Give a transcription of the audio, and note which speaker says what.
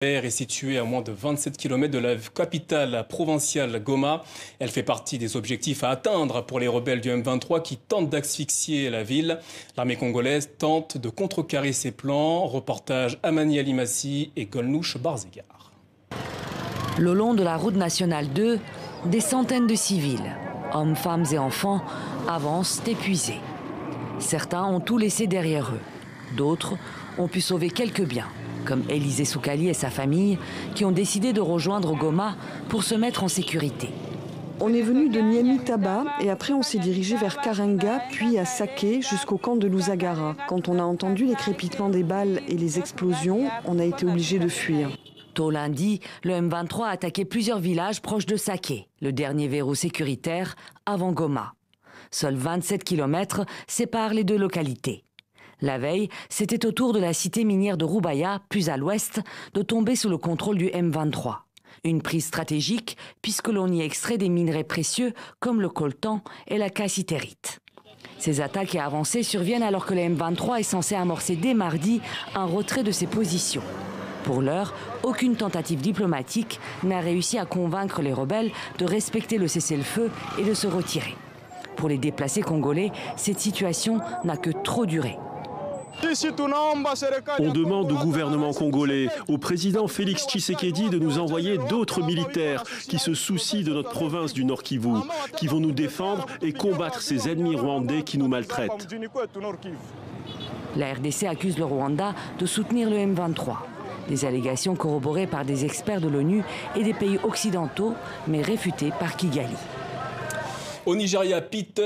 Speaker 1: Est située à moins de 27 km de la capitale provinciale Goma. Elle fait partie des objectifs à atteindre pour les rebelles du M23 qui tentent d'asphyxier la ville. L'armée congolaise tente de contrecarrer ses plans. Reportage Amani Alimassi et Golnouch Barzegar.
Speaker 2: Le long de la route nationale 2, des centaines de civils, hommes, femmes et enfants, avancent épuisés. Certains ont tout laissé derrière eux. D'autres ont pu sauver quelques biens, comme Élisée Soukali et sa famille, qui ont décidé de rejoindre Goma pour se mettre en sécurité.
Speaker 3: On est venu de Nyami-Taba et après on s'est dirigé vers Karenga, puis à Saké jusqu'au camp de Lusagara. Quand on a entendu les crépitements des balles et les explosions, on a été obligé de fuir.
Speaker 2: Tôt lundi, le M23 a attaqué plusieurs villages proches de Saké, le dernier verrou sécuritaire avant Goma. Seuls 27 km séparent les deux localités. La veille, c'était au tour de la cité minière de Roubaya, plus à l'ouest, de tomber sous le contrôle du M23. Une prise stratégique puisque l'on y extrait des minerais précieux comme le coltan et la cassitérite. Ces attaques et avancées surviennent alors que le M23 est censé amorcer dès mardi un retrait de ses positions. Pour l'heure, aucune tentative diplomatique n'a réussi à convaincre les rebelles de respecter le cessez-le-feu et de se retirer. Pour les déplacés congolais, cette situation n'a que trop duré.
Speaker 4: On demande au gouvernement congolais, au président Félix Tshisekedi de nous envoyer d'autres militaires qui se soucient de notre province du Nord Kivu, qui vont nous défendre et combattre ces ennemis rwandais qui nous maltraitent.
Speaker 2: La RDC accuse le Rwanda de soutenir le M23. Des allégations corroborées par des experts de l'ONU et des pays occidentaux, mais réfutées par Kigali.
Speaker 1: Au Nigeria, Peter